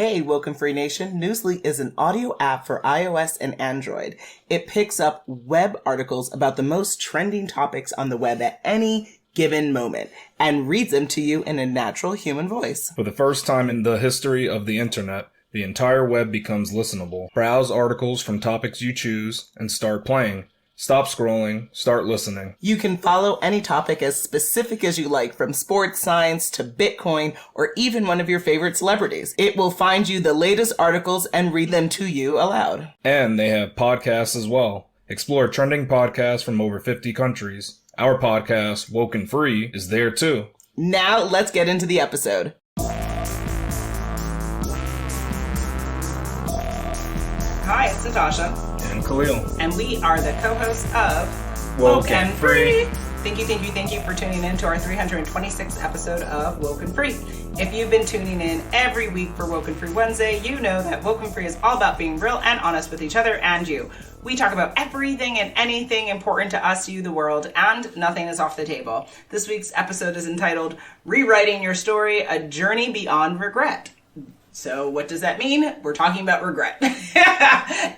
Hey, WokeNFree Nation, Newsly is an audio app for iOS and Android. It picks up web articles about the most trending topics on the web at any given moment and reads them to you in a natural human voice. For the first time in the history of the internet, the entire web becomes listenable. Browse articles from topics you choose and start playing. Stop scrolling, start listening. You can follow any topic as specific as you like, from sports, science to Bitcoin, or even one of your favorite celebrities. It will find you the latest articles and read them to you aloud. And they have podcasts as well. Explore trending podcasts from over 50 countries. Our podcast, WokeNFree, is there too. Now let's get into the episode. Hi, it's Natasha. And Khalil. And we are the co-hosts of WokeNFree. Thank you for tuning in to our 326th episode of WokeNFree. If you've been tuning in every week for WokeNFree Wednesday, you know that WokeNFree is all about being real and honest with each other and you. We talk about everything and anything important to us, you, the world, and nothing is off the table. This week's episode is entitled Rewriting Your Story, A Journey Beyond Regret. So what does that mean? We're talking about regret.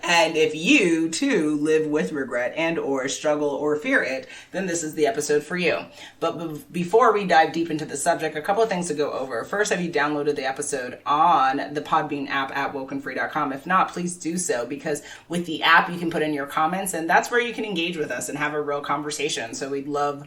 And if you too live with regret and or struggle or fear it, then this is the episode for you. But before we dive deep into the subject, a couple of things to go over. First, have you downloaded the episode on the Podbean app at WokeNFree.com? If not, please do so, because with the app you can put in your comments and that's where you can engage with us and have a real conversation. So we'd love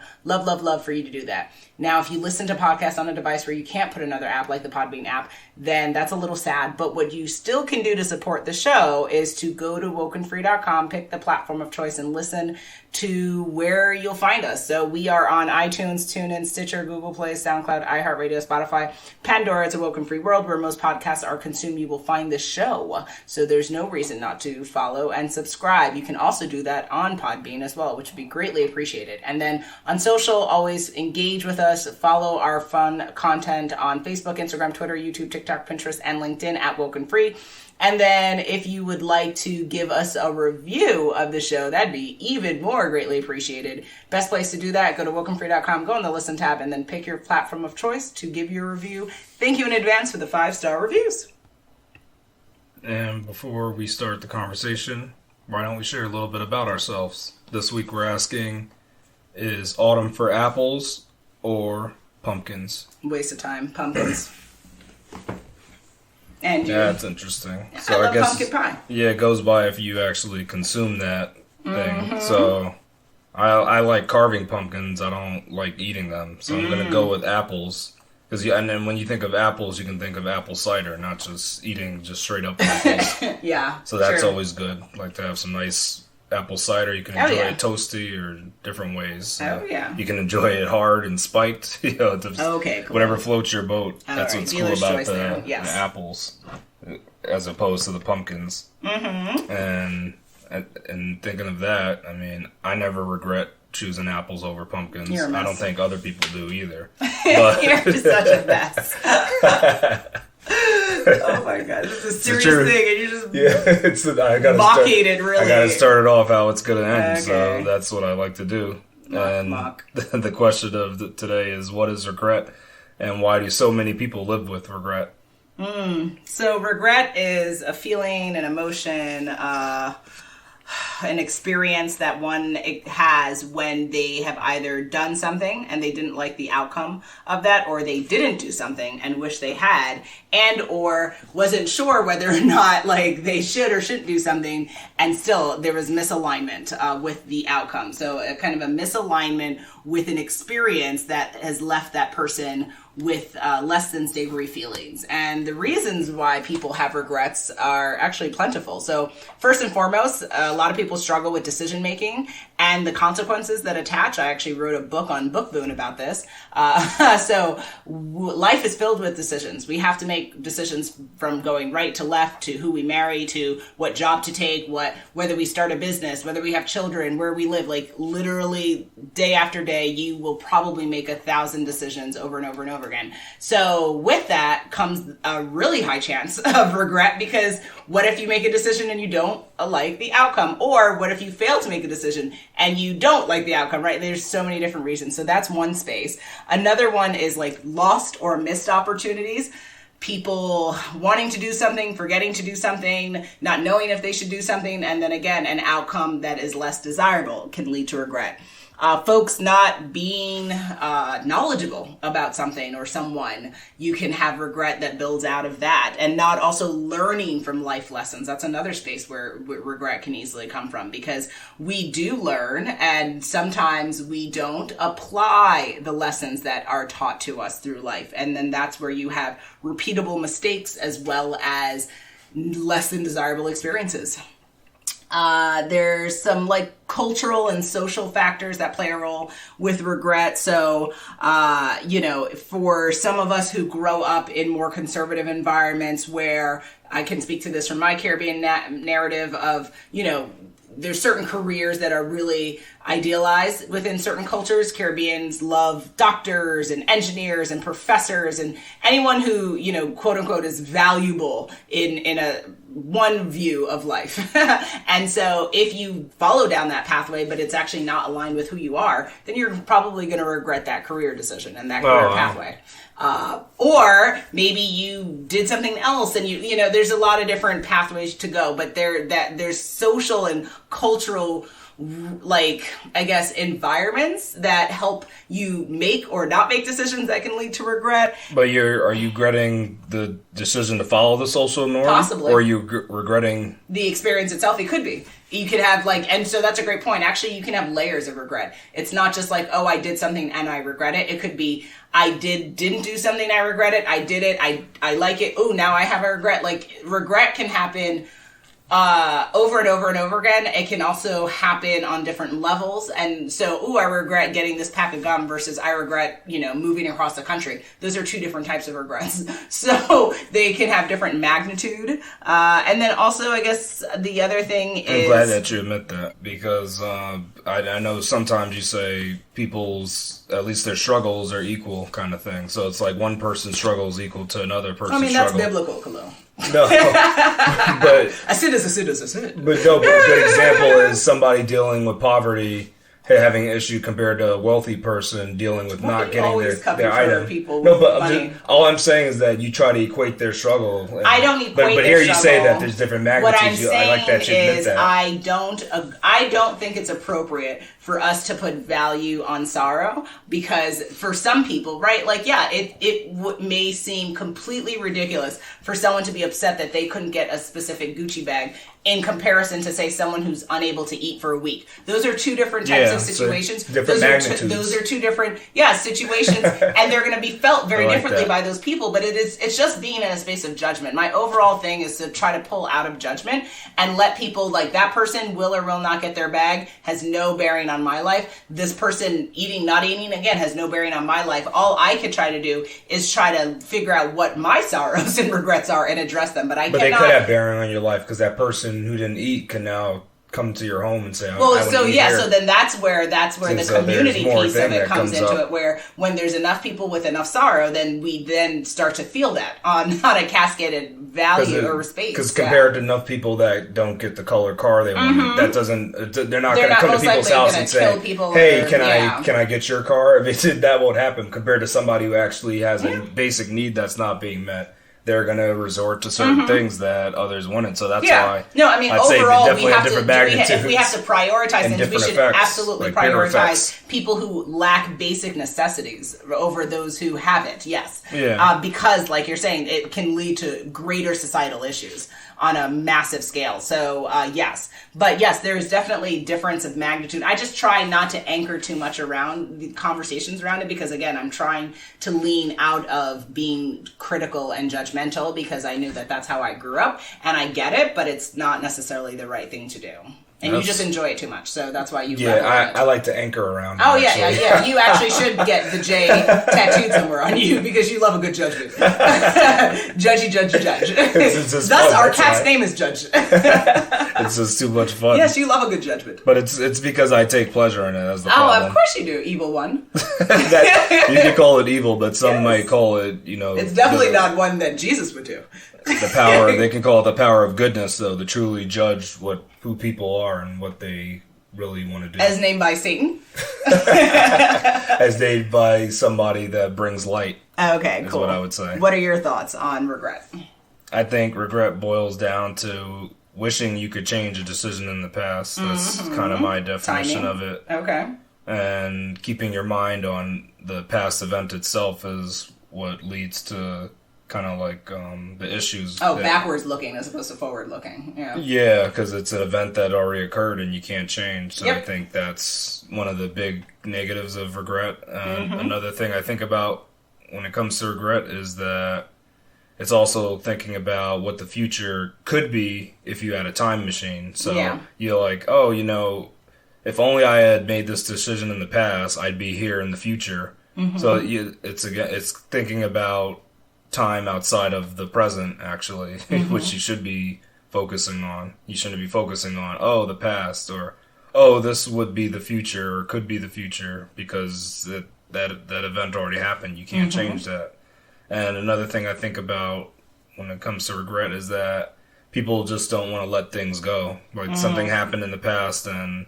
for you to do that. Now, if you listen to podcasts on a device where you can't put another app like the Podbean app, then that's a little sad. But what you still can do to support the show is to go to WokeNFree.com, pick the platform of choice, and listen to where you'll find us. So we are on iTunes, TuneIn, Stitcher, Google Play, SoundCloud, iHeartRadio, Spotify, Pandora. It's a WokeNFree world where most podcasts are consumed. You will find the show. So there's no reason not to follow and subscribe. You can also do that on Podbean as well, which would be greatly appreciated. And then on social, always engage with us. Follow our fun content on Facebook, Instagram, Twitter, YouTube, TikTok, Pinterest, and LinkedIn at WokeNFree. And then if you would like to give us a review of the show, that'd be even more greatly appreciated. Best place to do that, go to WokeNFree.com, go on the listen tab, and then pick your platform of choice to give your review. Thank you in advance for the 5-star reviews. And before we start the conversation, why don't we share a little bit about ourselves? This week we're asking, is autumn for apples or pumpkins? Waste of time. Pumpkins. And yeah, that's interesting. Yeah, so I love guess pumpkin pie. Yeah, it goes by if you actually consume that thing. Mm-hmm. So I like carving pumpkins. I don't like eating them. So I'm gonna go with apples. And then when you think of apples, you can think of apple cider, not just eating just straight up apples. Yeah. So that's always good. Like to have some nice apple cider. You can enjoy it toasty or different ways. You can enjoy it hard and spiked. Cool. Whatever floats your boat. That's what's cool about the apples, as opposed to the pumpkins. Mm-hmm. And thinking of that, I mean, I never regret choosing apples over pumpkins. You're a mess. I don't think other people do either. But you're such a mess. Oh my god, this is a serious thing, and you just mocking it. Really, I gotta start it off how it's gonna end. Okay. So that's what I like to do. Mock. The question of today is, what is regret, and why do so many people live with regret? So regret is a feeling, an emotion, an experience that one has when they have either done something and they didn't like the outcome of that, or they didn't do something and wish they had, and or wasn't sure whether or not like they should or shouldn't do something, and still there was misalignment with the outcome. So a kind of a misalignment with an experience that has left that person with less than savory feelings. And the reasons why people have regrets are actually plentiful. So first and foremost, a lot of people struggle with decision making and the consequences that attach. I actually wrote a book on BookBoon about this. Life is filled with decisions. We have to make decisions from going right to left, to who we marry, to what job to take, whether we start a business, whether we have children, where we live. Like literally day after day, you will probably make 1,000 decisions over and over and over again. So with that comes a really high chance of regret, because what if you make a decision and you don't like the outcome? Or what if you fail to make a decision and you don't like the outcome, right? There's so many different reasons. So that's one space. Another one is like lost or missed opportunities. people wanting to do something, forgetting to do something, not knowing if they should do something, and then again, an outcome that is less desirable can lead to regret. Folks not being knowledgeable about something or someone, you can have regret that builds out of that, and not also learning from life lessons. That's another space where regret can easily come from, because we do learn and sometimes we don't apply the lessons that are taught to us through life. And then that's where you have repeatable mistakes as well as less than desirable experiences. There's some like cultural and social factors that play a role with regret. So, for some of us who grow up in more conservative environments, where I can speak to this from my Caribbean narrative of, there's certain careers that are really idealized within certain cultures. Caribbeans love doctors and engineers and professors and anyone who, quote unquote, is valuable in a one view of life. And so if you follow down that pathway, but it's actually not aligned with who you are, then you're probably going to regret that career decision and that career pathway. Or maybe you did something else and there's a lot of different pathways to go, but there's social and cultural, environments that help you make or not make decisions that can lead to regret. But are you regretting the decision to follow the social norm? Possibly. Or are you regretting the experience itself? It could be. You could have and so that's a great point. Actually, you can have layers of regret. It's not just I did something and I regret it. It could be, I didn't do something, I regret it. I did it. I like it. Oh, now I have a regret. Regret can happen over and over and over again. It can also happen on different levels. And so, I regret getting this pack of gum versus I regret, moving across the country. Those are two different types of regrets. So they can have different magnitude. And then also, I guess the other thing is... I'm glad that you admit that, because I know sometimes you say people's, at least their struggles are equal kind of thing. So it's like one person's struggle is equal to another person's struggle. That's biblical, Khalil. No, but a sin is a sin is a sin. But no, but a good example is somebody dealing with poverty having an issue compared to a wealthy person dealing with not getting their item. All I'm saying is that you try to equate their struggle. I don't equate their struggle. But here you say that there's different magnitudes. What I'm saying I like that you admit that. I don't think it's appropriate for us to put value on sorrow, because for some people, right? It may seem completely ridiculous for someone to be upset that they couldn't get a specific Gucci bag in comparison to, say, someone who's unable to eat for a week. Those are two different types of situations. Different magnitudes. Those are two different, situations, and they're going to be felt very differently by those people. But it's just being in a space of judgment. My overall thing is to try to pull out of judgment and let people, that person will or will not get their bag has no bearing on my life. This person eating, not eating, again, has no bearing on my life. All I could try to do is try to figure out what my sorrows and regrets are and address them. But they could have bearing on your life, because that person who didn't eat can now come to your home and say, so then that's where the community piece of it comes into it, where when there's enough people with enough sorrow, then we then start to feel that on a cascaded value or space. Because compared to enough people that don't get the color car they want, that doesn't, they're not going to come to people's house and say, hey, can I get your car? That won't happen compared to somebody who actually has a basic need that's not being met. They're going to resort to certain things that others wanted. So that's why. No, I mean, overall, we have if we have to prioritize things, we should absolutely prioritize people who lack basic necessities over those who haven't. Yes. Yeah. Because, like you're saying, it can lead to greater societal issues on a massive scale. So, yes. But yes, there's definitely difference of magnitude. I just try not to anchor too much around the conversations around it, because, again, I'm trying to lean out of being critical and judgmental, because I knew that that's how I grew up, and I get it, but it's not necessarily the right thing to do. And you just enjoy it too much, so that's why you. Yeah, I like to anchor around. Oh yeah. You actually should get the J tattooed somewhere on you, because you love a good judgment. Judgy, judge. Thus, our cat's name is Judge. It's just too much fun. Yes, you love a good judgment. But it's because I take pleasure in it. That's the problem. Oh, of course you do, evil one. You can call it evil, but some might call it, It's definitely not one that Jesus would do. The power, they can call it the power of goodness, though, to truly judge who people are and what they really want to do. As named by Satan? As named by somebody that brings light. Okay, is cool. what I would say. What are your thoughts on regret? I think regret boils down to wishing you could change a decision in the past. That's kind of my definition of it. Okay. And keeping your mind on the past event itself is what leads to kind of like the issues. Oh, backwards looking as opposed to forward looking. Yeah. Yeah, because it's an event that already occurred and you can't change. So Yep. I think that's one of the big negatives of regret. Another thing I think about when it comes to regret is that it's also thinking about what the future could be if you had a time machine. So you're like, oh, you know, if only I had made this decision in the past, I'd be here in the future. So it's thinking about time outside of the present, actually, which you should be focusing on. You shouldn't be focusing on, oh, the past, or, oh, this would be the future, or could be the future, because that event already happened. You can't change that. And another thing I think about when it comes to regret is that people just don't want to let things go. Like something happened in the past and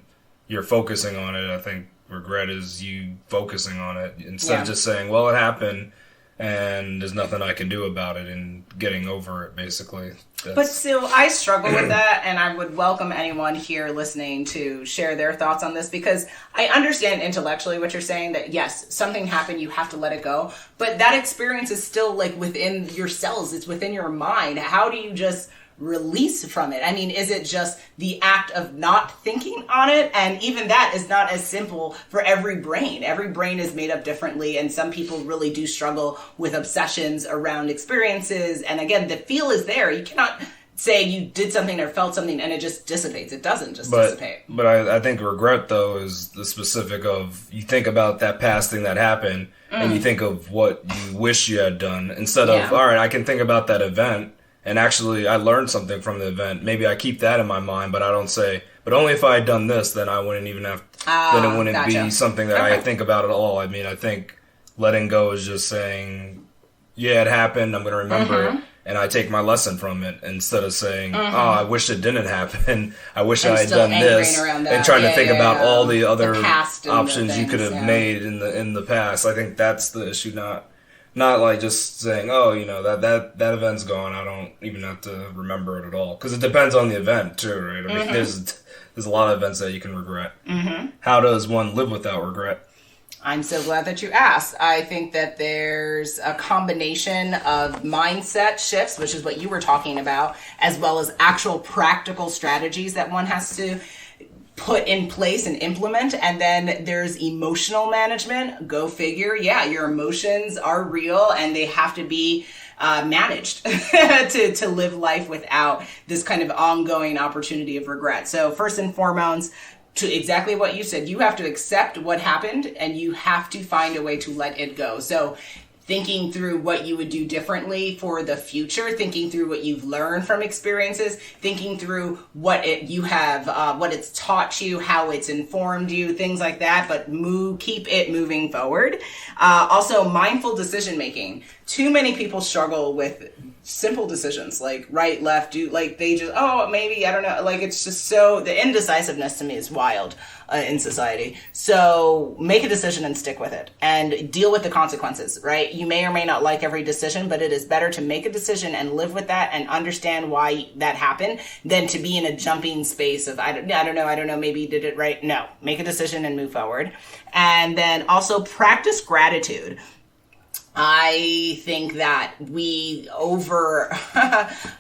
you're focusing on it. I think regret is you focusing on it instead of just saying, well, it happened and there's nothing I can do about it, and getting over it, basically. But still, I struggle with that, and I would welcome anyone here listening to share their thoughts on this, because I understand intellectually what you're saying, that yes, something happened, you have to let it go, but that experience is still like within your cells, it's within your mind. How do you just release from it? I mean, is it just the act of not thinking on it? And even that is not as simple for every brain. Every brain is made up differently, and some people really do struggle with obsessions around experiences. And again, the feel is there. You cannot say you did something or felt something and it just dissipates. It doesn't just dissipate. But I think regret, though, is the specific of, you think about that past thing that happened and you think of what you wish you had done, instead of, all right, I can think about that event and actually I learned something from the event. Maybe I keep that in my mind, but I don't say, but only if I had done this, then I wouldn't even have, then it wouldn't be something that I think about at all. I mean, I think letting go is just saying, yeah, it happened, I'm going to remember it, and I take my lesson from it, instead of saying, oh, I wish it didn't happen, I wish I had done this, and trying to think about all the other options you could have made in the past. I think that's the issue, not like just saying, oh, you know, that event's gone, I don't even have to remember it at all. Because it depends on the event, too, right? I mean, there's a lot of events that you can regret. How does one live without regret? I'm so glad that you asked. I think that there's a combination of mindset shifts, which is what you were talking about, as well as actual practical strategies that one has to put in place and implement. And then there's emotional management. Go figure. Yeah, your emotions are real and they have to be managed to live life without this kind of ongoing opportunity of regret. So first and foremost, to exactly what you said, you have to accept what happened and you have to find a way to let it go. So thinking through what you would do differently for the future, thinking through what you've learned from experiences, thinking through what it's taught you, how it's informed you, things like that, but keep it moving forward. Also, mindful decision making. Too many people struggle with simple decisions like right, left, do, like they just, oh, maybe, I don't know. Like it's just so, the indecisiveness to me is wild in society. So make a decision and stick with it and deal with the consequences, right? You may or may not like every decision, but it is better to make a decision and live with that and understand why that happened than to be in a jumping space of, I don't know, maybe you did it right. No, make a decision and move forward. And then also practice gratitude. I think that we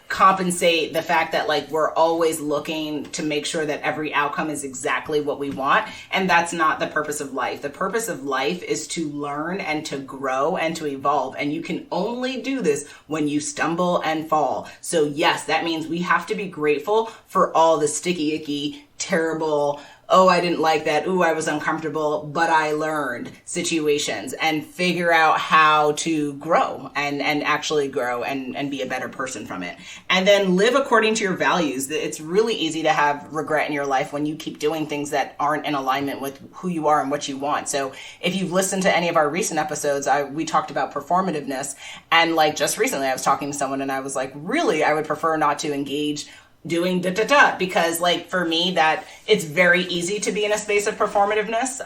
compensate the fact that like we're always looking to make sure that every outcome is exactly what we want. And that's not the purpose of life. The purpose of life is to learn and to grow and to evolve. And you can only do this when you stumble and fall. So yes, that means we have to be grateful for all the sticky, icky, terrible, oh, I didn't like that, ooh, I was uncomfortable, but I learned situations, and figure out how to grow and actually grow and be a better person from it. And then live according to your values. It's really easy to have regret in your life when you keep doing things that aren't in alignment with who you are and what you want. So if you've listened to any of our recent episodes, we talked about performativeness, and like just recently I was talking to someone and I was like, really, I would prefer not to engage doing da-da-da, because like for me that it's very easy to be in a space of performativeness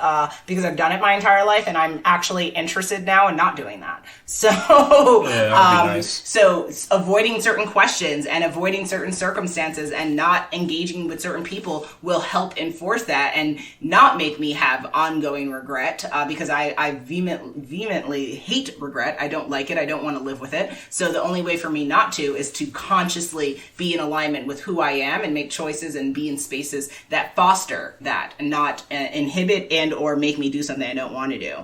because I've done it my entire life and I'm actually interested now in not doing that. So that would be nice. So avoiding certain questions and avoiding certain circumstances and not engaging with certain people will help enforce that and not make me have ongoing regret because I vehemently hate regret. I don't like it. I don't want to live with it. So the only way for me not to is to consciously be in alignment with who I am and make choices and be in spaces that foster that and not inhibit and or make me do something I don't want to do.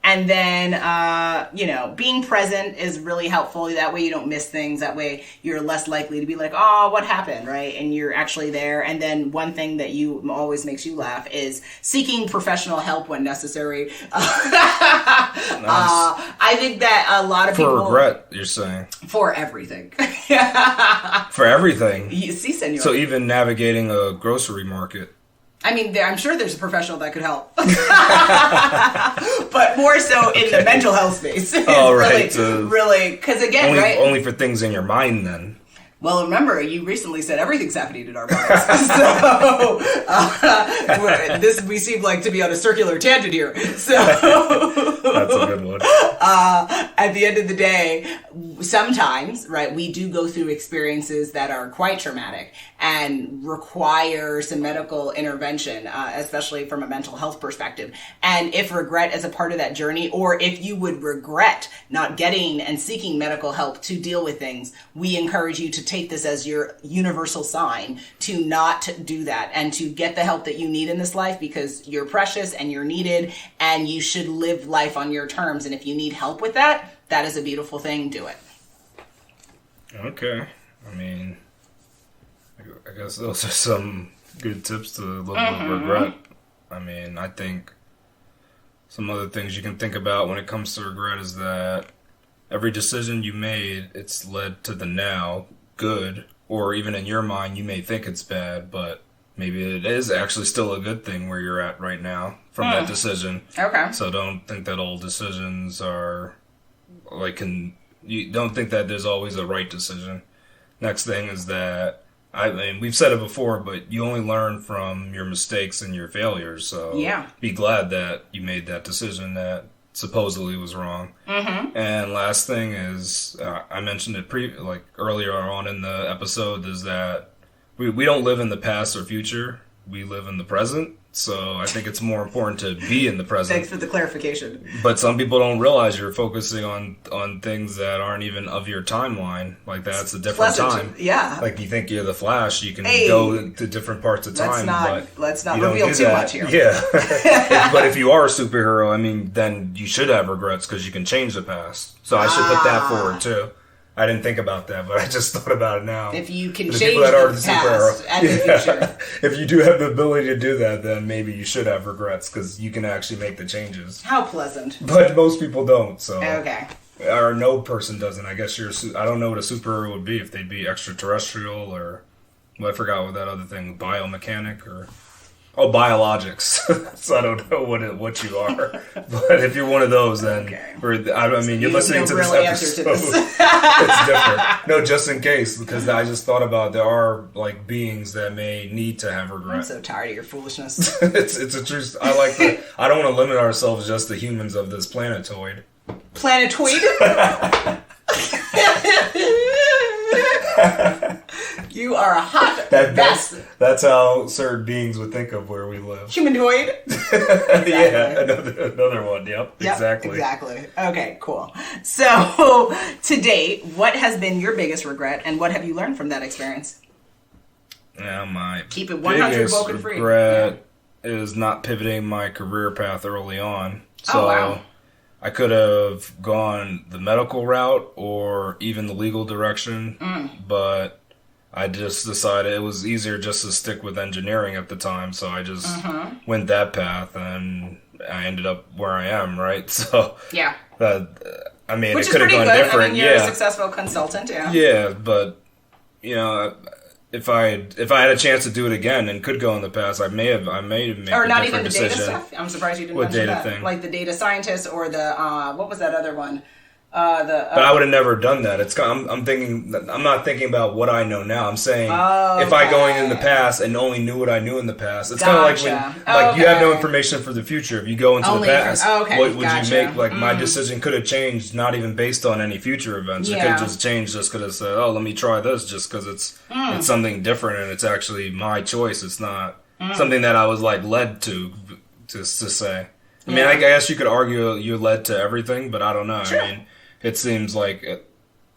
And then, being present is really helpful. That way you don't miss things. That way you're less likely to be like, oh, what happened, right? And you're actually there. And then one thing that you always makes you laugh is seeking professional help when necessary. Nice. I think that a lot of people... For regret, you're saying? For everything. For everything? You see, senor. So even navigating a grocery market. I mean, I'm sure there's a professional that could help. But more so in the mental health space. Oh, right. Really, because again, right? Only for things in your mind, then. Well, remember, you recently said everything's happening in our minds. So, we seem like to be on a circular tangent here. So, that's a good one. At the end of the day, sometimes, right, we do go through experiences that are quite traumatic and require some medical intervention, especially from a mental health perspective. And if regret is a part of that journey, or if you would regret not getting and seeking medical help to deal with things, we encourage you to take this as your universal sign to not do that and to get the help that you need in this life, because you're precious and you're needed and you should live life on your terms. And if you need help with that, that is a beautiful thing. Do it. Okay. I mean, I guess those are some good tips to live with regret. I mean, I think some other things you can think about when it comes to regret is that every decision you made, it's led to the now good, or even in your mind, you may think it's bad, but maybe it is actually still a good thing where you're at right now from that decision. Okay. So don't think that all decisions are you don't think that there's always a right decision. Next thing is that, I mean, we've said it before, but you only learn from your mistakes and your failures. So be glad that you made that decision that supposedly was wrong. And last thing is, I mentioned it earlier on in the episode, is that we don't live in the past or future. We live in the present. So I think it's more important to be in the present. Thanks for the clarification. But some people don't realize you're focusing on things that aren't even of your timeline. Like that's a different time. Yeah. Like you think you're the Flash, you can go to different parts of time. Let's not reveal too much here. Yeah. But if you are a superhero, I mean, then you should have regrets because you can change the past. So I should put that forward too. I didn't think about that, but I just thought about it now. If you can change the past and the future. If you do have the ability to do that, then maybe you should have regrets because you can actually make the changes. How pleasant. But most people don't, so. Okay. Or no person doesn't. I guess I don't know what a superhero would be, if they'd be extraterrestrial or, well, I forgot what that other thing, biomechanic or... Oh, biologics. So I don't know what you are. But if you're one of those, then... Okay. I mean, you're listening to this episode. It's different. No, just in case, because I just thought about there are, like, beings that may need to have regret. I'm so tired of your foolishness. It's a truth. I like that. I don't want to limit ourselves just to humans of this planetoid. Planetoid? You are a hot mess. That's how certain beings would think of where we live. Humanoid? Exactly. Yeah, another one. Yep, exactly. Okay, cool. So, to date, what has been your biggest regret, and what have you learned from that experience? Yeah, my Keep it 100 WokeNFree. Regret is not pivoting my career path early on. So, wow. I could have gone the medical route or even the legal direction, but I just decided it was easier just to stick with engineering at the time, so I just went that path, and I ended up where I am, right? So yeah, I mean, which it could have gone different. I mean, you're a successful consultant, Yeah, but you know, if I had a chance to do it again and could go in the past, I may have made or a not different even the decision. data stuff. I'm surprised you didn't mention that. Thing? Like the data scientist or the what was that other one? But I would have never done that. I'm not thinking about what I know now. I'm saying if I going in the past and only knew what I knew in the past, it's kind of like when you have no information for the future. If you go into the past, what would you make? Like my decision could have changed, not even based on any future events. It could have just changed just because it said, "Oh, let me try this," just because it's something different and it's actually my choice. It's not something that I was like led to say. I mean, I guess you could argue you're led to everything, but I don't know. Sure. I mean, it seems like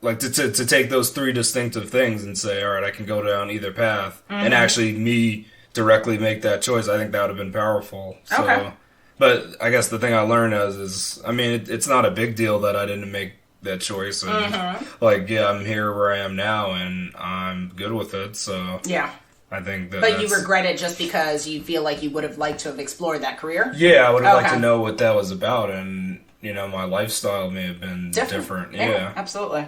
to take those three distinctive things and say, all right, I can go down either path, and actually me directly make that choice. I think that would have been powerful. So, okay. But I guess the thing I learned is I mean, it's not a big deal that I didn't make that choice. And I'm here where I am now, and I'm good with it. So yeah. I think that. But you regret it just because you feel like you would have liked to have explored that career? Yeah, I would have liked to know what that was about, and my lifestyle may have been different. Yeah, absolutely.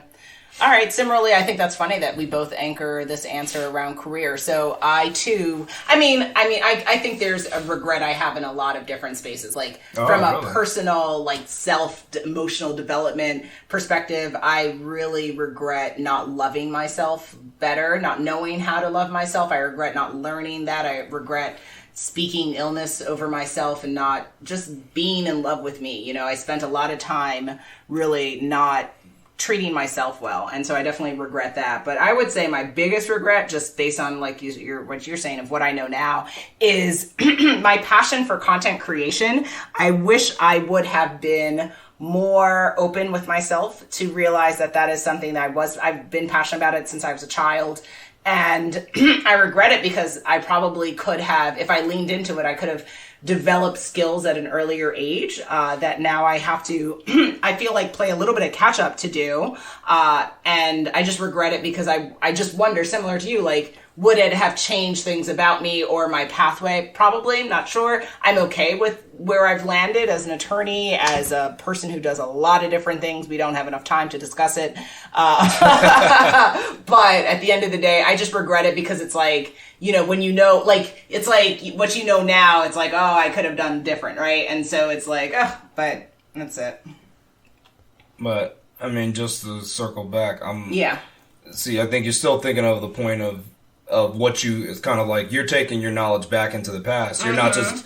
All right. Similarly, I think that's funny that we both anchor this answer around career. So I too, I think there's a regret I have in a lot of different spaces. Like from a personal, like emotional development perspective, I really regret not loving myself better, not knowing how to love myself. I regret not learning that. I regret speaking illness over myself and not just being in love with me. I spent a lot of time really not treating myself well, and so I definitely regret that. But I would say my biggest regret, just based on like what you're saying of what I know now, is my passion for content creation. I wish I would have been more open with myself to realize that is something that I've been passionate about it since I was a child. And I regret it because I probably could have, if I leaned into it, I could have developed skills at an earlier age that now I have to, I feel like, play a little bit of catch up to do. And I just regret it because I just wonder, similar to you, like, would it have changed things about me or my pathway? Probably, not sure. I'm okay with where I've landed as an attorney, as a person who does a lot of different things. We don't have enough time to discuss it. But at the end of the day, I just regret it because it's like, when it's like what you know now, it's like, oh, I could have done different, right? And so it's like, but that's it. But, I mean, just to circle back, See, I think you're still thinking of the point of what it's kind of like you're taking your knowledge back into the past. You're not just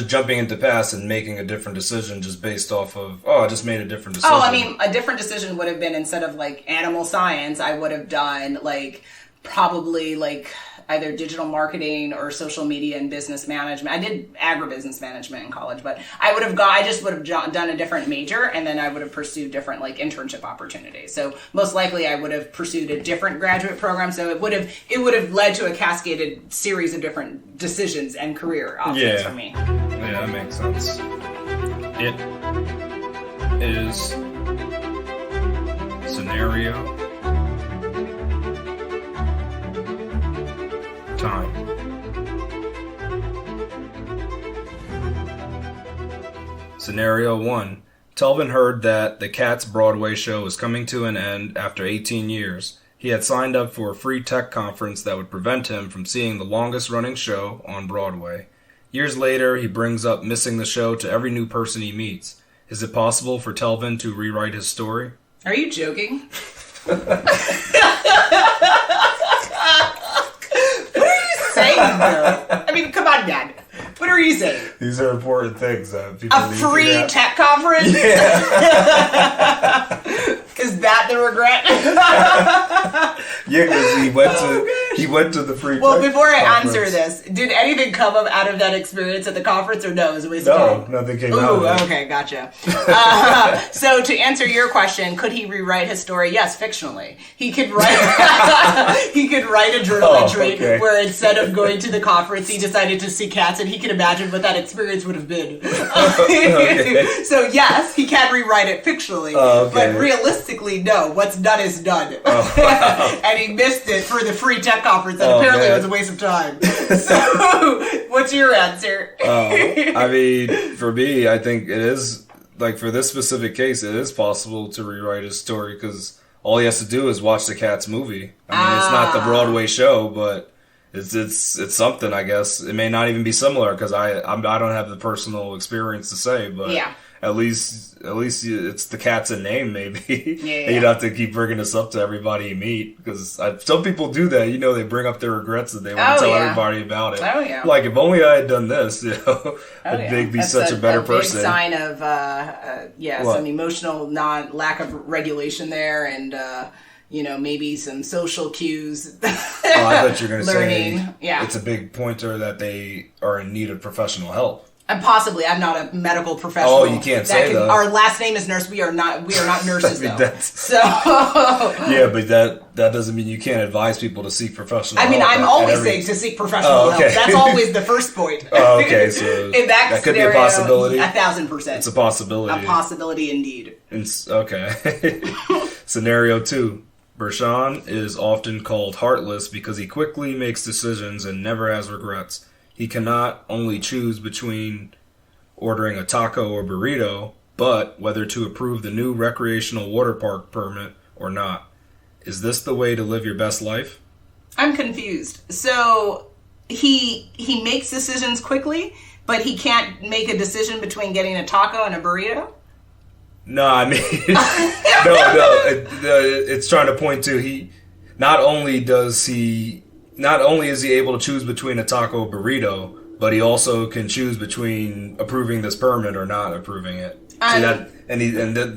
jumping into the past and making a different decision just based off of, I just made a different decision. Oh, I mean, a different decision would have been, instead of like animal science, I would have done probably either digital marketing or social media and business management. I did agribusiness management in college, but I just would have done a different major, and then I would have pursued different internship opportunities. So most likely I would have pursued a different graduate program. So it would have led to a cascaded series of different decisions and career options for me. Yeah, that makes sense. It is scenario time. Scenario 1. Telvin heard that the Cats Broadway show was coming to an end after 18 years. He had signed up for a free tech conference that would prevent him from seeing the longest running show on Broadway. Years later, he brings up missing the show to every new person he meets. Is it possible for Telvin to rewrite his story? Are you joking? Saying though? I mean, come on, Dad. What are you saying? These are important things that people need to get. A free tech conference? Yeah. Is that the regret? Yeah, because he went to the free. Well, before I answer this, did anything come up out of that experience at the conference, or no? It was a waste of time? No, nothing came out of it. Okay, gotcha. So to answer your question, could he rewrite his story? Yes, fictionally. He could write. He could write a journal entry where instead of going to the conference, he decided to see cats, and he could imagine what that experience would have been. So yes, he can rewrite it fictionally, but realistically, no. What's done is done. And he missed it for the free tech conference, and apparently it was a waste of time. So, what's your answer? I mean, for me, I think it is, for this specific case, it is possible to rewrite his story, because all he has to do is watch the Cats movie. I mean, it's not the Broadway show, but it's something, I guess. It may not even be similar, because I don't have the personal experience to say, but it's the cat's a name, maybe. Yeah. And you'd have to keep bringing this up to everybody you meet, because some people do that. You know, they bring up their regrets that they want to tell everybody about it. Oh yeah. Like, if only I had done this, you know, I'd be such a better person. Big sign of some emotional lack of regulation there, and maybe some social cues. I thought you were going to say it's a big pointer that they are in need of professional help. And possibly, I'm not a medical professional. Oh, you can't say that. Our last name is Nurse. We are not nurses, though. So yeah, but that doesn't mean you can't advise people to seek professional help. I mean, I'm always saying to seek professional help. That's always the first point. Oh, okay. So in that could scenario, be a possibility. 1,000%. It's a possibility. A possibility indeed. Okay. Scenario 2. Bershan is often called heartless because he quickly makes decisions and never has regrets. He cannot only choose between ordering a taco or burrito, but whether to approve the new recreational water park permit or not. Is this the way to live your best life? I'm confused. So he makes decisions quickly, but he can't make a decision between getting a taco and a burrito? No, I mean, it's trying to point to not only is he able to choose between a taco or burrito, but he also can choose between approving this permit or not approving it.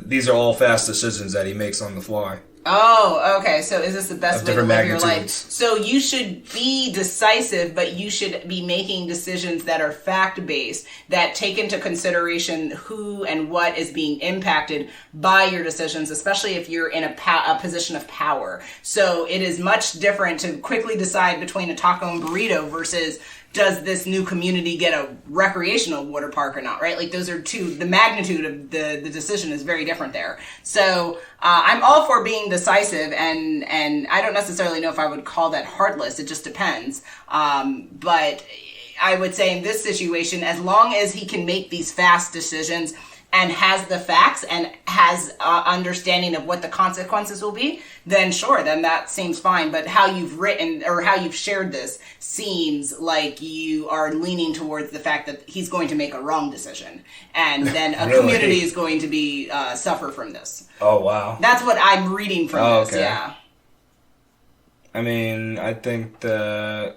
These are all fast decisions that he makes on the fly. Oh, okay. So is this the best way to live your life? So So you should be decisive, but you should be making decisions that are fact-based, that take into consideration who and what is being impacted by your decisions, especially if you're in a position of power. So it is much different to quickly decide between a taco and burrito versus does this new community get a recreational water park or not, right? Like those are the magnitude of the decision is very different there. So I'm all for being decisive, and I don't necessarily know if I would call that heartless. It just depends. But I would say in this situation, as long as he can make these fast decisions and has the facts and has understanding of what the consequences will be, then sure, then that seems fine. But how you've written or how you've shared this seems like you are leaning towards the fact that he's going to make a wrong decision, and then a Really? community is going to be suffer from this. Oh, wow. That's what I'm reading from this. Okay. Yeah. I mean, I think I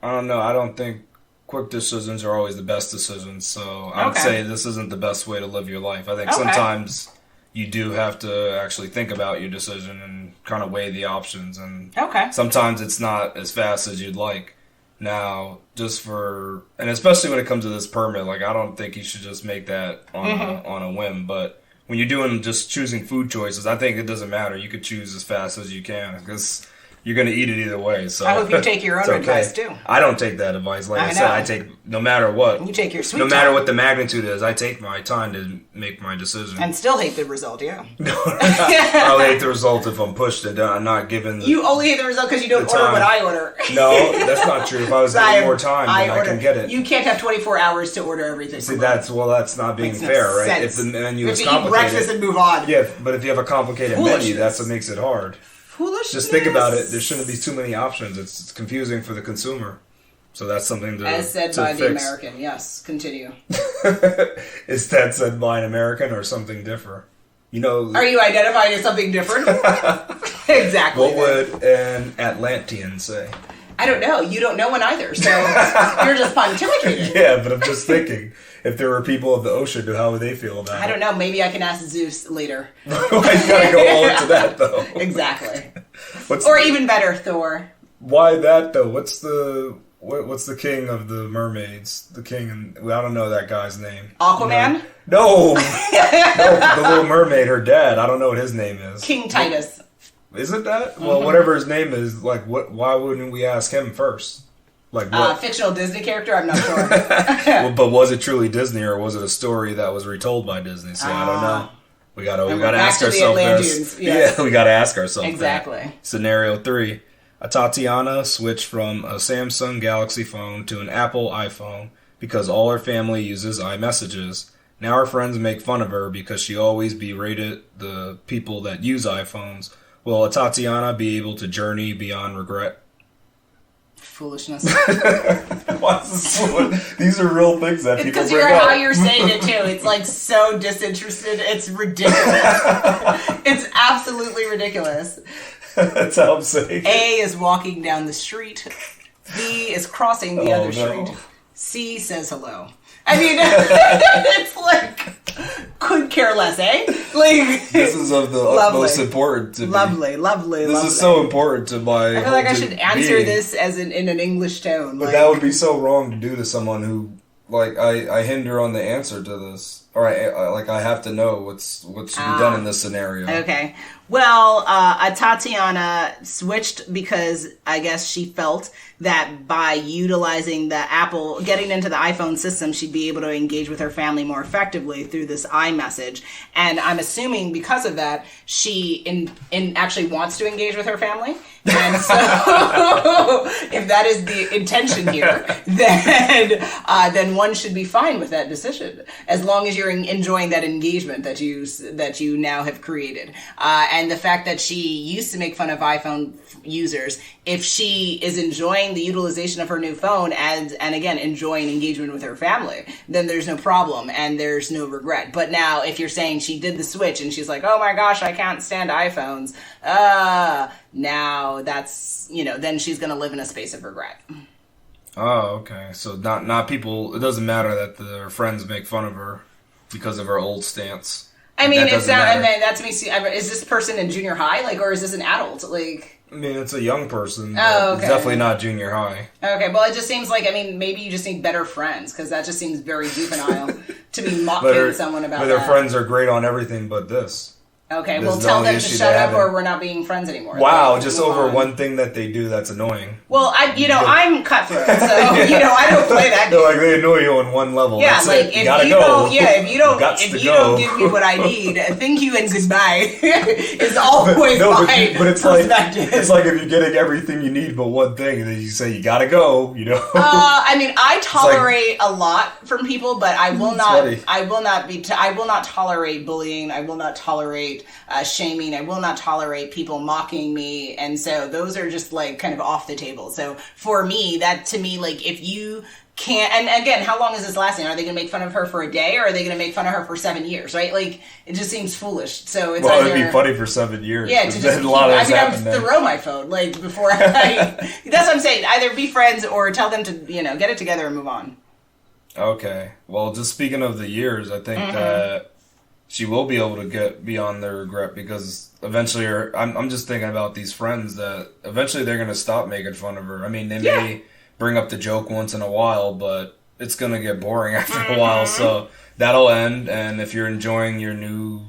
don't think quick decisions are always the best decisions, so I would say this isn't the best way to live your life. I think sometimes you do have to actually think about your decision and kind of weigh the options, and sometimes it's not as fast as you'd like. Now, and especially when it comes to this permit, like I don't think you should just make that on a whim, but when you're doing just choosing food choices, I think it doesn't matter. You could choose as fast as you can, because you're going to eat it either way. So I hope you take your own advice too. I don't take that advice. Like I said, I take no matter what. You take your sweet no time. matter what the magnitude is. I take my time to make my decision. And still hate the result, yeah. I'll hate the result if I'm pushed and I'm not given. You only hate the result because you don't order what I order. No, that's not true. If I was given more time, then I can get it. You can't have 24 hours to order everything. See, that's not being fair, right? Sense. If the menu is eat complicated, breakfast and move on. Yeah, but if you have a complicated menu, that's what makes it hard. Foolishness. Just think about it. There shouldn't be too many options. It's confusing for the consumer. So that's something to As said to by fix. the American. Yes, continue. Is that said by an American or something different? You know. Are you identifying as something different? Exactly. What would an Atlantean say? I don't know. You don't know one either, so you're just pontificating. Yeah, but I'm just thinking, if there were people of the ocean, how would they feel about it? I don't know. Maybe I can ask Zeus later. You gotta go all into that, though. Exactly. Or even better, Thor. Why that, though? What's the king of the mermaids? The king, I don't know that guy's name. Aquaman? No, the Little Mermaid, her dad. I don't know what his name is. King Titus. Isn't that? Mm-hmm. Well, whatever his name is, like, why wouldn't we ask him first? Like what? Fictional Disney character? I'm not sure. Well, but was it truly Disney, or was it a story that was retold by Disney? So I don't know. We gotta ask ourselves this. Yes. Yeah, we gotta ask ourselves exactly. That. Scenario 3. A Tatiana switched from a Samsung Galaxy phone to an Apple iPhone because all her family uses iMessages. Now her friends make fun of her because she always berated the people that use iPhones. Will a Tatiana be able to journey beyond regret? Foolishness. Why is this so? These are real things that people Because bring up. how you're saying it too. It's like so disinterested. It's ridiculous. It's absolutely ridiculous. That's how I'm saying. A is walking down the street. B is crossing the other street. C says hello. I mean, it's like, could care less, eh? Like, this is of the utmost important to me. Lovely. This is so important to my. I feel like I should answer this as in an English tone. But that would be so wrong to do to someone who, like, I hinder on the answer to this. Or I have to know what should be done in this scenario. Okay. Well, Tatiana switched because I guess she felt that by utilizing the Apple, getting into the iPhone system, she'd be able to engage with her family more effectively through this iMessage. And I'm assuming because of that, she in actually wants to engage with her family. And so, if that is the intention here, then one should be fine with that decision, as long as you're enjoying that engagement that you now have created. And the fact that she used to make fun of iPhone users, if she is enjoying the utilization of her new phone and again enjoying engagement with her family, then there's no problem and there's no regret. But now if you're saying she did the switch and she's like, oh my gosh, I can't stand iPhones, now that's, then she's going to live in a space of regret. Oh, okay. So not people, it doesn't matter that her friends make fun of her because of her old stance. I mean, it's not, I mean, that to me, is this person in junior high, or is this an adult? I mean, it's a young person. Oh, okay. It's definitely not junior high. Okay, well, it just seems like, maybe you just need better friends, because that just seems very juvenile to be mocking someone about that. But their friends are great on everything but this. Okay, well, tell them to shut up or we're not being friends anymore. Wow, just over one thing that they do that's annoying. Well, I'm cutthroat, so, I don't play that game. They annoy you on one level. Yeah, if you don't give me what I need, thank you and goodbye is always my but it's like if you're getting everything you need but one thing, and then you say you gotta go, I tolerate a lot from people, but I will not tolerate bullying. I will not tolerate shaming. I will not tolerate people mocking me, and so those are just kind of off the table. So for me, if you can't, and again, how long is this lasting? Are they going to make fun of her for a day, or are they going to make fun of her for 7 years? Right? It just seems foolish. So it's it'd be funny for 7 years. Yeah, to just I would throw my phone before that's what I'm saying. Either be friends or tell them to get it together and move on. Okay. Well, just speaking of the years, I think that she will be able to get beyond their regret, because eventually I'm just thinking about these friends that eventually they're going to stop making fun of her. I mean, they may bring up the joke once in a while, but it's going to get boring after a while. So that'll end. And if you're enjoying your new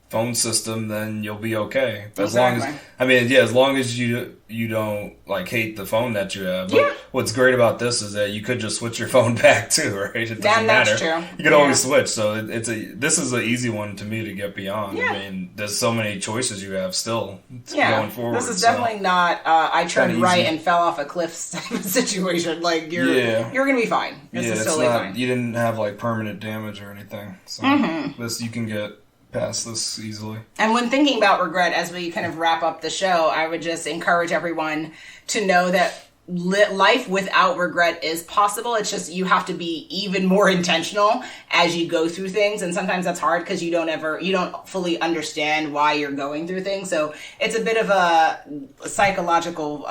phone system, then you'll be okay. As long as you don't hate the phone that you have. But what's great about this is that you could just switch your phone back too, right? It doesn't matter. That's true. You can always switch. So this is an easy one to me to get beyond. Yeah. I mean, there's so many choices you have still going forward. This is definitely not I turned right and fell off a cliff situation. You're gonna be fine. This is totally fine. You didn't have permanent damage or anything. So this you can get past this easily. And when thinking about regret, as we kind of wrap up the show, I would just encourage everyone to know that life without regret is possible. It's just you have to be even more intentional as you go through things, and sometimes that's hard because you don't fully understand why you're going through things. So it's a bit of a psychological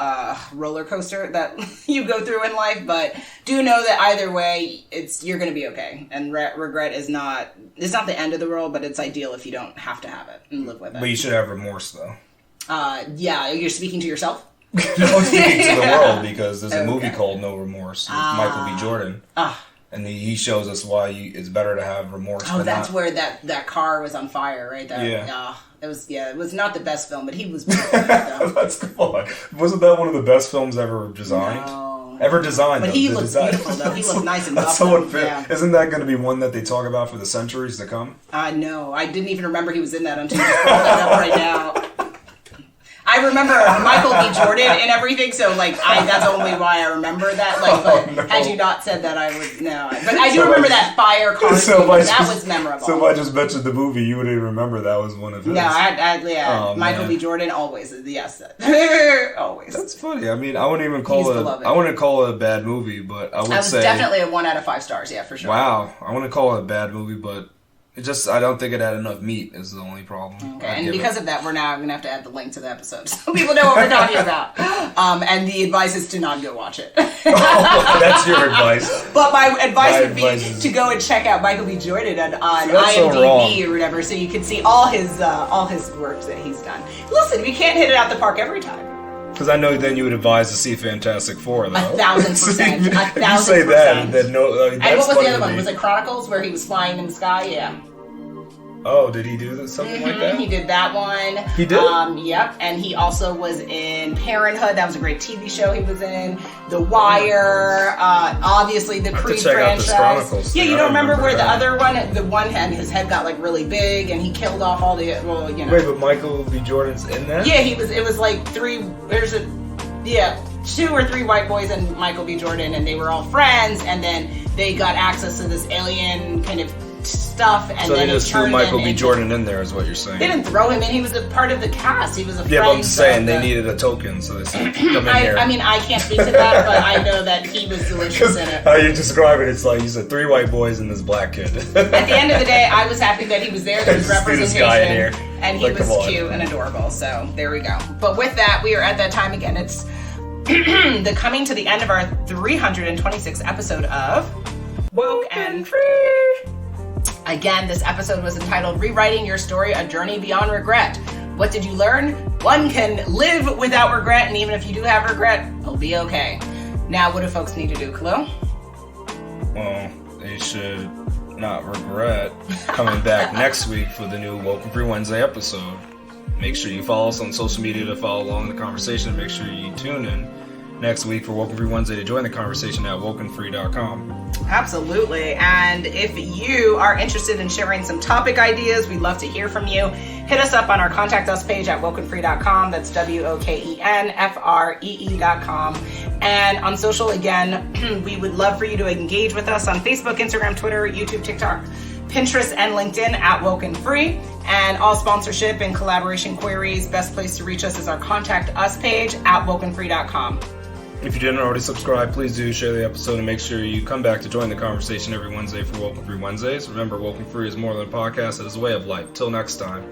roller coaster that you go through in life, but do know that either way you're going to be okay, and regret is not the end of the world, but it's ideal if you don't have to have it and live with it. But you should have remorse though. You're speaking to yourself. I'm speaking to the world, because there's a movie called No Remorse with Michael B. Jordan. And he shows us why it's better to have remorse. Oh, that's where that car was on fire, right? It was not the best film, but he was beautiful. That's cool. Wasn't that one of the best films ever designed? No. Ever designed. But he looks beautiful, though. He looks nice and buff. That's so unfair. Yeah. Isn't that going to be one that they talk about for the centuries to come? No. I didn't even remember he was in that until you just brought that up right now. I remember Michael B. Jordan and everything, so like that's only why I remember that. Like, but had you not said that, I would no. But I do remember that fire car scene. That was memorable. So if I just mentioned the movie, you wouldn't remember that was one of his. No, yeah. Oh, Michael B. Jordan always, yes, always. That's funny. I mean, I wouldn't even call I wouldn't call it a bad movie, but I would say definitely a 1 out of 5 stars. Yeah, for sure. Wow, I wouldn't call it a bad movie, but. I don't think it had enough meat is the only problem. Okay, and because of that, we're now going to have to add the link to the episode so people know what we're talking about. And the advice is to not go watch it. That's your advice. But my advice would be to go and check out Michael B. Jordan on IMDb or whatever, so you can see all his works that he's done. Listen, we can't hit it out the park every time. Because I know then you would advise to see Fantastic Four, though. 1,000%. You say that, and then no. And what was the other one? Was it Chronicles, where he was flying in the sky? Yeah. Oh, did he do something like that? He did that one. He did? Yep. And he also was in Parenthood. That was a great TV show he was in. The Wire. Obviously, the Creed franchise. Yeah, you don't remember where the other one, and his head got like really big, and he killed off all the, Wait, but Michael B. Jordan's in that? Yeah, it was like 2 or 3 white boys and Michael B. Jordan, and they were all friends, and then they got access to this alien kind of stuff, and so then they just threw Michael B. Jordan in there, is what you're saying. They didn't throw him in; he was a part of the cast. He was a friend. Yeah, but I'm saying they needed a token, so they said, "Come in here." I mean, I can't speak to that, but I know that he was delicious in it. How you describe it? It's like you said, 3 white boys and this black kid. At the end of the day, I was happy that he was there. There was representation, this guy in here. And he was cute and adorable. So there we go. But with that, we are at that time again. It's coming to the end of our 326th episode of Woke and Free. Again, this episode was entitled Rewriting Your Story, A Journey Beyond Regret. What did you learn? One can live without regret, and even if you do have regret, it'll be okay. Now, what do folks need to do, Khalil? Well, they should not regret coming back next week for the new WokeNFree Wednesday episode. Make sure you follow us on social media to follow along the conversation. Make sure you tune in next week for WokeNFree Wednesday to join the conversation at WokeNFree.com. Absolutely. And if you are interested in sharing some topic ideas, we'd love to hear from you. Hit us up on our Contact Us page at WokeNFree.com. That's WokenFree.com. And on social, again, we would love for you to engage with us on Facebook, Instagram, Twitter, YouTube, TikTok, Pinterest, and LinkedIn at WokeNFree. And all sponsorship and collaboration queries, best place to reach us is our Contact Us page at WokenFree.com. If you didn't already subscribe, please do share the episode and make sure you come back to join the conversation every Wednesday for WokeNFree Wednesdays. Remember, WokeNFree is more than a podcast, it is a way of life. Till next time.